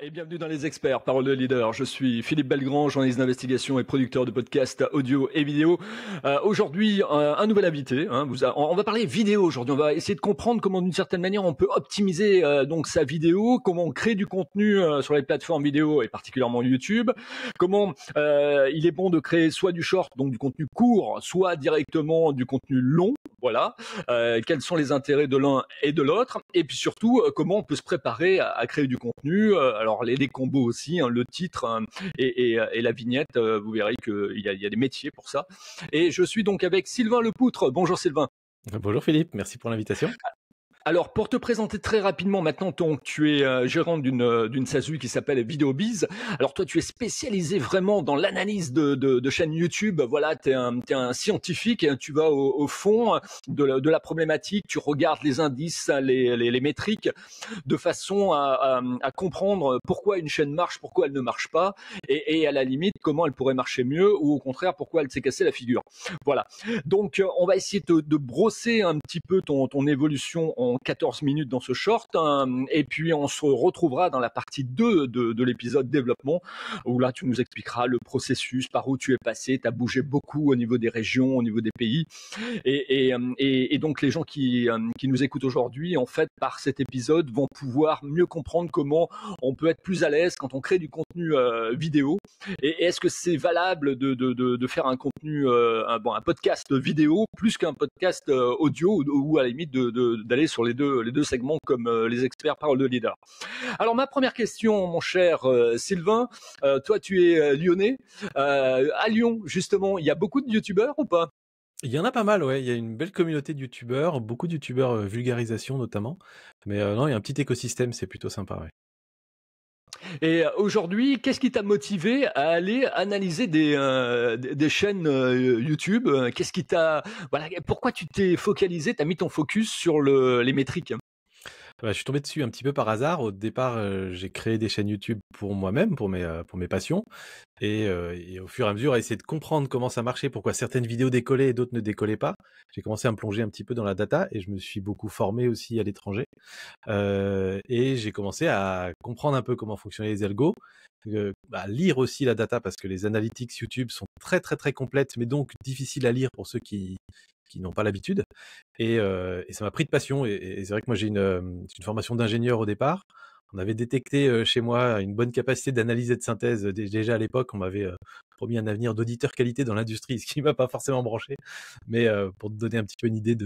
Et bienvenue dans Les Experts, parole de leader. Je suis Philippe Belgrand, journaliste d'investigation et producteur de podcasts audio et vidéo. Aujourd'hui, un nouvel invité. On va parler vidéo aujourd'hui. On va essayer de comprendre comment, d'une certaine manière, on peut optimiser donc sa vidéo, comment on crée du contenu sur les plateformes vidéo et particulièrement YouTube. Comment il est bon de créer soit du short, donc du contenu court, soit directement du contenu long. Voilà. Quels sont les intérêts de l'un et de l'autre, et puis surtout comment on peut se préparer à créer du contenu. Alors les combos aussi, hein, le titre et la vignette, vous verrez qu'il y a des métiers pour ça. Et je suis donc avec Sylvain Lepoutre. Bonjour Sylvain. Bonjour Philippe, merci pour l'invitation. Alors, pour te présenter très rapidement, maintenant, tu es gérant d'une SASU qui s'appelle VideoBiz. Alors, toi, tu es spécialisé vraiment dans l'analyse de chaînes YouTube. Voilà, t'es un scientifique, et tu vas au fond de la problématique. Tu regardes les indices, les métriques, de façon à comprendre pourquoi une chaîne marche, pourquoi elle ne marche pas, et à la limite, comment elle pourrait marcher mieux, ou au contraire, pourquoi elle s'est cassée la figure. Voilà. Donc, on va essayer de brosser un petit peu ton évolution en 14 minutes dans ce short, hein, et puis on se retrouvera dans la partie 2 de l'épisode développement, où là tu nous expliqueras le processus, par où tu es passé, tu as bougé beaucoup au niveau des régions, au niveau des pays, et donc les gens qui nous écoutent aujourd'hui, en fait, par cet épisode, vont pouvoir mieux comprendre comment on peut être plus à l'aise quand on crée du contenu vidéo, et est-ce que c'est valable de faire un contenu, un podcast vidéo plus qu'un podcast audio, ou à la limite d'aller sur les deux segments comme les experts parole de leader. Alors ma première question, mon cher Sylvain, toi tu es lyonnais. À Lyon, justement, il y a beaucoup de youtubeurs ou pas? Il y en a pas mal, ouais, il y a une belle communauté de youtubeurs, beaucoup de youtubeurs vulgarisation notamment, mais non, il y a un petit écosystème, c'est plutôt sympa, ouais. Et aujourd'hui, qu'est-ce qui t'a motivé à aller analyser des chaînes YouTube? Qu'est-ce qui t'a, voilà, pourquoi tu t'es focalisé, t'as mis ton focus sur les métriques? Je suis tombé dessus un petit peu par hasard. Au départ, j'ai créé des chaînes YouTube pour moi-même, pour mes passions, et au fur et à mesure, à essayer de comprendre comment ça marchait, pourquoi certaines vidéos décollaient et d'autres ne décollaient pas. J'ai commencé à me plonger un petit peu dans la data et je me suis beaucoup formé aussi à l'étranger. Et j'ai commencé à comprendre un peu comment fonctionnaient les algos, lire aussi la data parce que les analytics YouTube sont très, très, très complètes, mais donc difficiles à lire pour ceux qui n'ont pas l'habitude. Et ça m'a pris de passion. Et c'est vrai que moi, j'ai une formation d'ingénieur au départ. On avait détecté chez moi une bonne capacité d'analyse et de synthèse. Déjà à l'époque, on m'avait promis un avenir d'auditeur qualité dans l'industrie, ce qui ne m'a pas forcément branché. Mais pour te donner un petit peu une idée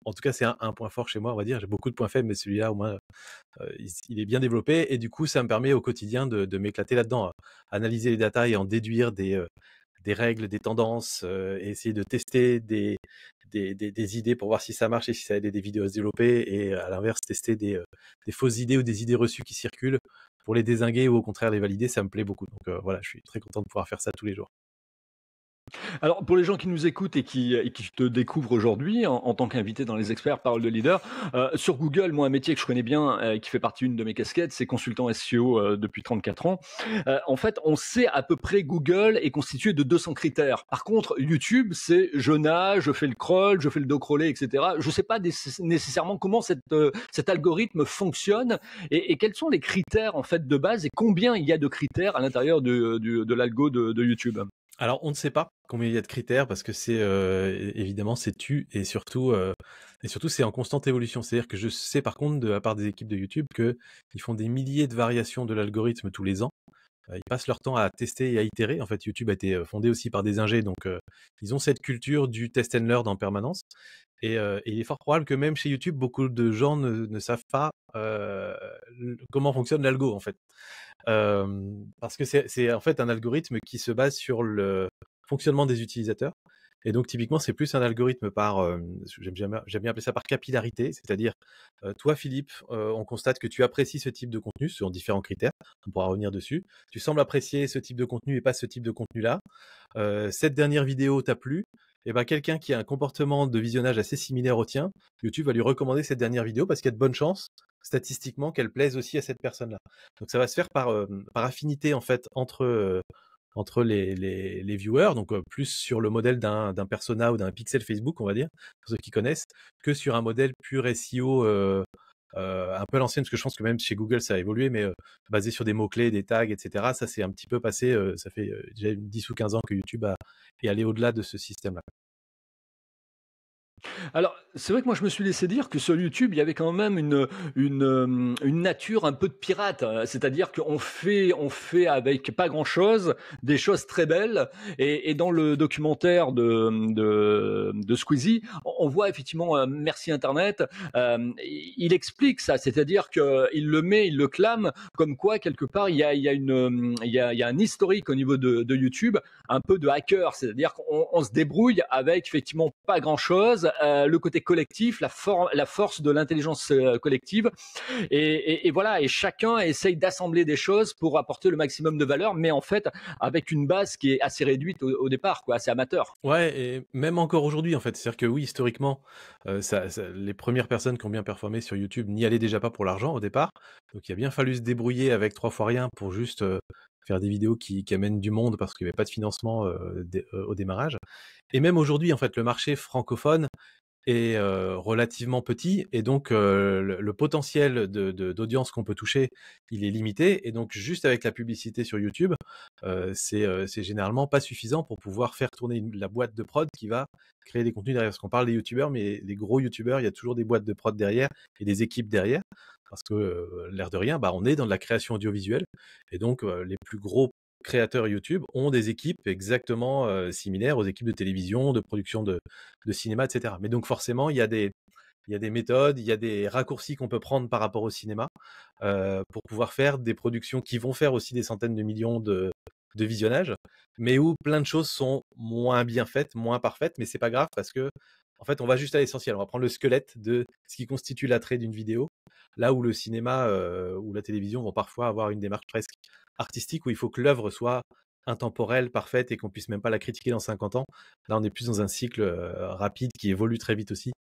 en tout cas, c'est un point fort chez moi, on va dire. J'ai beaucoup de points faibles, mais celui-là, au moins, il est bien développé. Et du coup, ça me permet au quotidien de m'éclater là-dedans, analyser les datas et en déduire des règles, des tendances, et essayer de tester des idées pour voir si ça marche et si ça aide des vidéos à se développer, et à l'inverse, tester des fausses idées ou des idées reçues qui circulent pour les dézinguer ou au contraire les valider, ça me plaît beaucoup. Donc voilà, je suis très content de pouvoir faire ça tous les jours. Alors, pour les gens qui nous écoutent et qui te découvrent aujourd'hui en tant qu'invité dans les experts parole de leader, sur Google, moi, un métier que je connais bien, qui fait partie d'une de mes casquettes, c'est consultant SEO depuis 34 ans. En fait, on sait à peu près Google est constitué de 200 critères. Par contre, YouTube, c'est je nage, je fais le crawl, je fais le dos crawlé, etc. Je ne sais pas nécessairement comment cet algorithme fonctionne, et quels sont les critères en fait de base, et combien il y a de critères à l'intérieur de l'algo de YouTube. Alors, on ne sait pas combien il y a de critères parce que évidemment c'est et surtout c'est en constante évolution. C'est-à-dire que je sais par contre de la part des équipes de YouTube que ils font des milliers de variations de l'algorithme tous les ans. Ils passent leur temps à tester et à itérer. En fait, YouTube a été fondé aussi par des ingés, donc ils ont cette culture du test and learn en permanence. Et il est fort probable que même chez YouTube, beaucoup de gens ne savent pas comment fonctionne l'algo en fait. Parce que c'est en fait un algorithme qui se base sur le fonctionnement des utilisateurs. Et donc typiquement, c'est plus un algorithme j'aime bien appeler ça par capillarité, c'est-à-dire toi Philippe, on constate que tu apprécies ce type de contenu selon différents critères, on pourra revenir dessus. Tu sembles apprécier ce type de contenu et pas ce type de contenu-là. Cette dernière vidéo t'a plu, et ben quelqu'un qui a un comportement de visionnage assez similaire au tien, YouTube va lui recommander cette dernière vidéo parce qu'il y a de bonnes chances statistiquement qu'elle plaise aussi à cette personne-là. Donc ça va se faire par affinité en fait entre les viewers, donc plus sur le modèle d'un persona ou d'un pixel Facebook, on va dire, pour ceux qui connaissent, que sur un modèle pur SEO un peu à l'ancienne, parce que je pense que même chez Google, ça a évolué, mais basé sur des mots-clés, des tags, etc. Ça, c'est un petit peu passé. Ça fait déjà 10 ou 15 ans que YouTube est allé au-delà de ce système-là. Alors, c'est vrai que moi, je me suis laissé dire que sur YouTube, il y avait quand même une nature un peu de pirate. C'est-à-dire qu'on fait avec pas grand-chose, des choses très belles. Et dans le documentaire de Squeezie, on voit effectivement, Merci Internet, il explique ça. C'est-à-dire qu'il le met, il le clame, comme quoi, quelque part, il y a un historique au niveau de YouTube, un peu de hacker. C'est-à-dire qu'on se débrouille avec effectivement pas grand-chose, le côté collectif, la force de l'intelligence collective. Et voilà, et chacun essaye d'assembler des choses pour apporter le maximum de valeur, mais en fait, avec une base qui est assez réduite au départ, quoi, assez amateur. Ouais, et même encore aujourd'hui, en fait. C'est-à-dire que oui, historiquement, les premières personnes qui ont bien performé sur YouTube n'y allaient déjà pas pour l'argent au départ. Donc il a bien fallu se débrouiller avec 3 fois rien pour juste faire des vidéos qui amènent du monde parce qu'il n'y avait pas de financement au démarrage. Et même aujourd'hui, en fait, le marché francophone est relativement petit, et donc le potentiel d'audience qu'on peut toucher, il est limité, et donc juste avec la publicité sur YouTube, c'est généralement pas suffisant pour pouvoir faire tourner la boîte de prod qui va créer des contenus derrière. Parce qu'on parle des youtubeurs, mais les gros youtubeurs, il y a toujours des boîtes de prod derrière et des équipes derrière, parce que l'air de rien, bah, on est dans de la création audiovisuelle, et donc les plus gros créateurs YouTube ont des équipes exactement similaires aux équipes de télévision, de production de cinéma, etc. Mais donc forcément, il y a des méthodes, il y a des raccourcis qu'on peut prendre par rapport au cinéma pour pouvoir faire des productions qui vont faire aussi des centaines de millions de visionnages, mais où plein de choses sont moins bien faites, moins parfaites, mais c'est pas grave parce que en fait, on va juste à l'essentiel. On va prendre le squelette de ce qui constitue l'attrait d'une vidéo, là où le cinéma ou la télévision vont parfois avoir une démarche presque artistique où il faut que l'œuvre soit intemporelle, parfaite, et qu'on puisse même pas la critiquer dans 50 ans. Là, on est plus dans un cycle rapide qui évolue très vite aussi.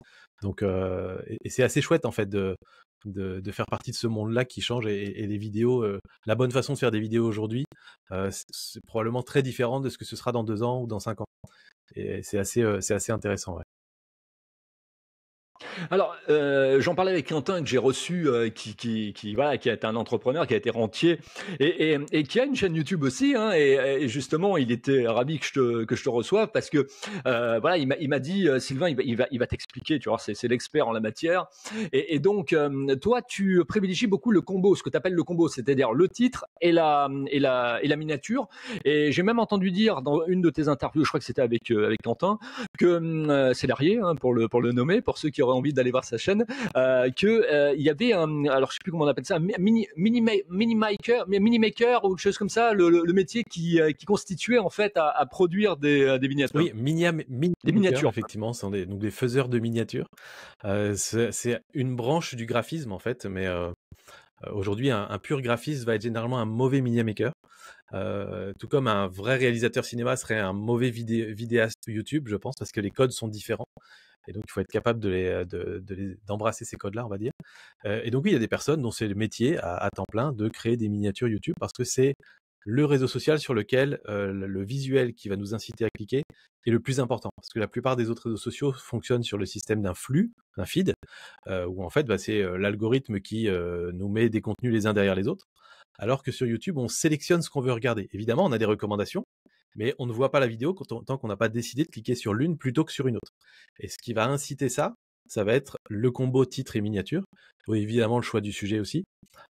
Donc, et c'est assez chouette en fait de faire partie de ce monde-là qui change, et les vidéos, la bonne façon de faire des vidéos aujourd'hui, c'est probablement très différent de ce que ce sera dans 2 ans ou dans 5 ans. Et c'est assez intéressant, ouais. Alors, j'en parlais avec Quentin que j'ai reçu, voilà, qui est un entrepreneur, qui a été rentier et qui a une chaîne YouTube aussi, hein, et justement, il était ravi que je te reçoive parce que, voilà, il m'a dit, Sylvain, il va t'expliquer, tu vois, c'est l'expert en la matière. Et donc, toi, tu privilégies beaucoup le combo, ce que tu appelles le combo, c'est-à-dire le titre et la miniature. Et j'ai même entendu dire dans une de tes interviews, je crois que c'était avec Quentin, que c'est Larrier, hein, pour le nommer, pour ceux qui auraient envie d'aller voir sa chaîne, que il y avait alors je sais plus comment on appelle ça, un mini maker ou quelque chose comme ça, le métier qui constituait en fait à produire des miniatures, Oui, mini des makers, miniatures. effectivement, ce sont donc des faiseurs de miniatures. C'est une branche du graphisme en fait, mais aujourd'hui, un pur graphiste va être généralement un mauvais mini maker. Tout comme un vrai réalisateur cinéma serait un mauvais vidéaste YouTube, je pense, parce que les codes sont différents. Et donc, il faut être capable d'embrasser ces codes-là, on va dire. Et donc, oui, il y a des personnes dont c'est le métier à temps plein de créer des miniatures YouTube, parce que c'est le réseau social sur lequel le visuel qui va nous inciter à cliquer est le plus important. Parce que la plupart des autres réseaux sociaux fonctionnent sur le système d'un flux, d'un feed, où en fait, bah, c'est l'algorithme qui nous met des contenus les uns derrière les autres. Alors que sur YouTube, on sélectionne ce qu'on veut regarder. Évidemment, on a des recommandations, mais on ne voit pas la vidéo tant qu'on n'a pas décidé de cliquer sur l'une plutôt que sur une autre. Et ce qui va inciter ça, ça va être le combo titre et miniature, ou évidemment le choix du sujet aussi.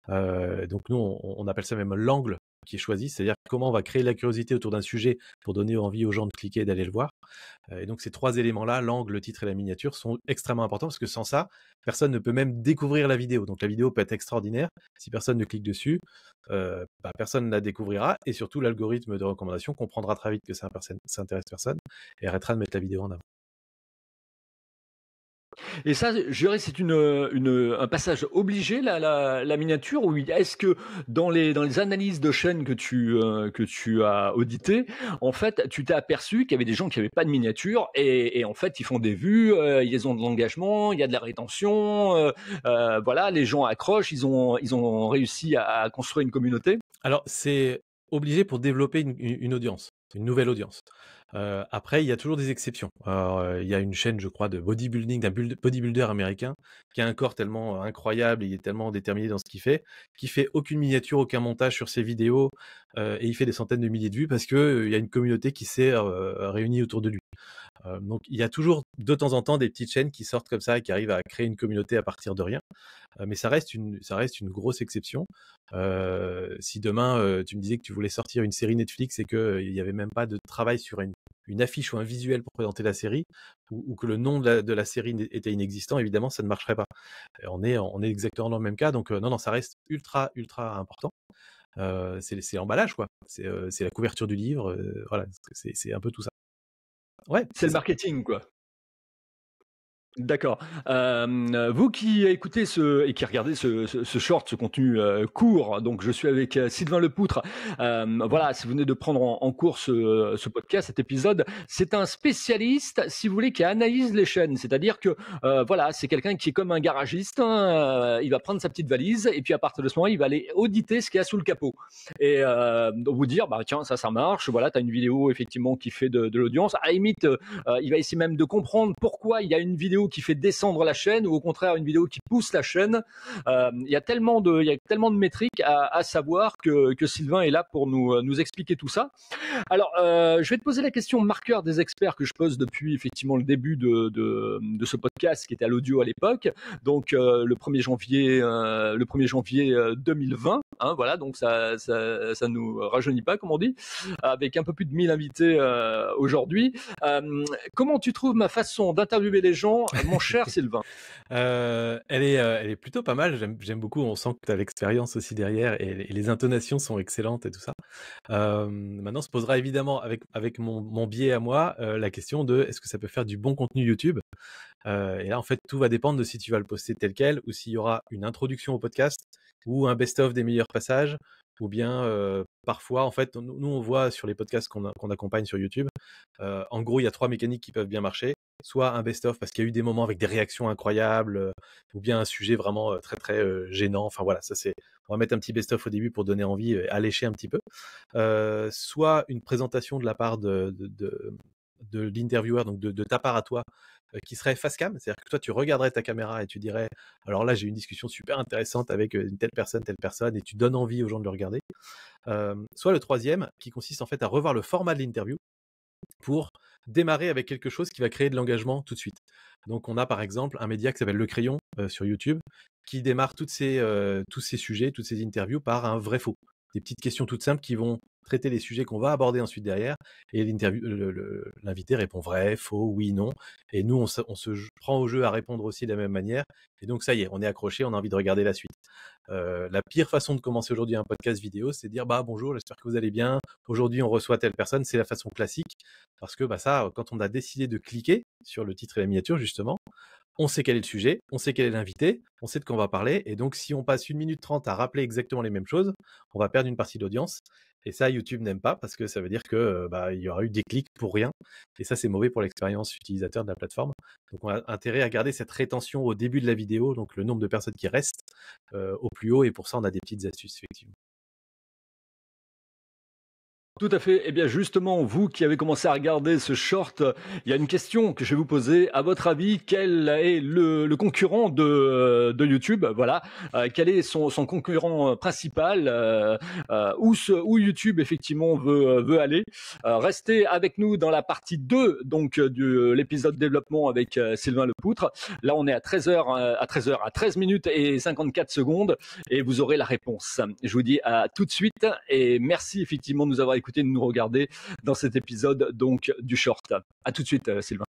Donc nous, on appelle ça même l'angle qui est choisi, c'est-à-dire comment on va créer la curiosité autour d'un sujet pour donner envie aux gens de cliquer et d'aller le voir. Et donc ces 3 éléments-là, l'angle, le titre et la miniature, sont extrêmement importants, parce que sans ça, personne ne peut même découvrir la vidéo. Donc la vidéo peut être extraordinaire, si personne ne clique dessus, bah, personne ne la découvrira, et surtout l'algorithme de recommandation comprendra très vite que ça intéresse personne et arrêtera de mettre la vidéo en avant. Et ça, je dirais, c'est un passage obligé, la miniature, ou est-ce que dans les analyses de chaînes que tu as auditées, en fait, tu t'es aperçu qu'il y avait des gens qui n'avaient pas de miniature et en fait, ils font des vues, ils ont de l'engagement, il y a de la rétention, voilà, les gens accrochent, ils ont réussi à construire une communauté? Alors, c'est obligé pour développer une audience, une nouvelle audience. Après, il y a toujours des exceptions. Alors, il y a une chaîne, je crois, de bodybuilding, d'un bodybuilder américain qui a un corps tellement incroyable, il est tellement déterminé dans ce qu'il fait aucune miniature, aucun montage sur ses vidéos, et il fait des centaines de milliers de vues parce que, il y a une communauté qui s'est, réunie autour de lui. Donc il y a toujours de temps en temps des petites chaînes qui sortent comme ça et qui arrivent à créer une communauté à partir de rien. Mais ça reste une grosse exception. Si demain, tu me disais que tu voulais sortir une série Netflix et qu'il y avait même pas de travail sur une affiche ou un visuel pour présenter la série, ou que le nom de la série était inexistant, évidemment, ça ne marcherait pas. On est exactement dans le même cas, donc non, non, ça reste ultra, ultra important. C'est l'emballage, quoi. C'est la couverture du livre, voilà, c'est un peu tout ça. Ouais, C'est c'est le ça. marketing, quoi. D'accord. Vous qui écoutez et qui regardez ce short, ce contenu court, donc je suis avec Sylvain Lepoutre. Voilà, si vous venez de prendre en cours ce podcast, cet épisode, c'est un spécialiste, si vous voulez, qui analyse les chaînes. C'est-à-dire que voilà, c'est quelqu'un qui est comme un garagiste. Hein, il va prendre sa petite valise et puis à partir de ce moment, il va aller auditer ce qu'il y a sous le capot et donc vous dire, bah tiens, ça marche. Voilà, tu as une vidéo effectivement qui fait de l'audience. À la limite, il va essayer même de comprendre pourquoi il y a une vidéo qui fait descendre la chaîne ou au contraire une vidéo qui pousse la chaîne. Il y a tellement de métriques à savoir que Sylvain est là pour nous expliquer tout ça. Alors, je vais te poser la question marqueur des experts que je pose depuis effectivement le début de ce podcast qui était à l'audio à l'époque. Donc, le 1er janvier 2020. Hein, voilà, donc ça nous rajeunit pas, comme on dit, avec un peu plus de 1000 invités aujourd'hui. Comment tu trouves ma façon d'interviewer les gens, mon cher Sylvain? Elle est plutôt pas mal, j'aime beaucoup, on sent que tu as l'expérience aussi derrière et les intonations sont excellentes et tout ça. Maintenant se posera évidemment avec mon biais à moi, la question de: «Est-ce que ça peut faire du bon contenu YouTube?» Et là, en fait, tout va dépendre de si tu vas le poster tel quel ou s'il y aura une introduction au podcast ou un best-of des meilleurs passages ou bien, parfois, en fait, nous, on voit sur les podcasts qu'on accompagne sur YouTube, en gros, il y a 3 mécaniques qui peuvent bien marcher. Soit un best-of parce qu'il y a eu des moments avec des réactions incroyables, ou bien un sujet vraiment, très, très, gênant. Enfin voilà, ça c'est on va mettre un petit best-of au début pour donner envie et allécher un petit peu. Soit une présentation de la part de l'intervieweur, donc de ta part à toi, qui serait face cam. C'est-à-dire que toi, tu regarderais ta caméra et tu dirais: «Alors là, j'ai eu une discussion super intéressante avec, une telle personne» et tu donnes envie aux gens de le regarder. Soit le troisième qui consiste en fait à revoir le format de l'interview pour démarrer avec quelque chose qui va créer de l'engagement tout de suite. Donc on a par exemple un média qui s'appelle Le Crayon sur YouTube qui démarre tous ces sujets, toutes ces interviews par un vrai faux. Des petites questions toutes simples qui vont traiter les sujets qu'on va aborder ensuite derrière et l'invité répond vrai, faux, oui, non. Et nous on se prend au jeu à répondre aussi de la même manière et donc ça y est, on est accroché, on a envie de regarder la suite. La pire façon de commencer aujourd'hui un podcast vidéo, c'est de dire bah bonjour, j'espère que vous allez bien. Aujourd'hui, on reçoit telle personne. C'est la façon classique parce que bah ça, quand on a décidé de cliquer sur le titre et la miniature justement, on sait quel est le sujet, on sait quel est l'invité, on sait de quoi on va parler. Et donc, si on passe 1 minute 30 à rappeler exactement les mêmes choses, on va perdre une partie de l'audience. Et ça, YouTube n'aime pas parce que ça veut dire que bah, il y aura eu des clics pour rien. Et ça, c'est mauvais pour l'expérience utilisateur de la plateforme. Donc, on a intérêt à garder cette rétention au début de la vidéo, donc le nombre de personnes qui restent au plus haut. Et pour ça, on a des petites astuces, effectivement. Tout à fait. Eh bien, justement, vous qui avez commencé à regarder ce short, il y a une question que je vais vous poser. À votre avis, quel est le concurrent de YouTube? Voilà. Quel est son concurrent principal? Où YouTube, effectivement, veut aller? Restez avec nous dans la partie 2 donc, de l'épisode développement avec Sylvain Lepoutre. Là, on est à 13h, à 13 minutes et 54 secondes et vous aurez la réponse. Je vous dis à tout de suite et merci effectivement de nous avoir écoutés, de nous regarder dans cet épisode donc du short. À tout de suite, Sylvain.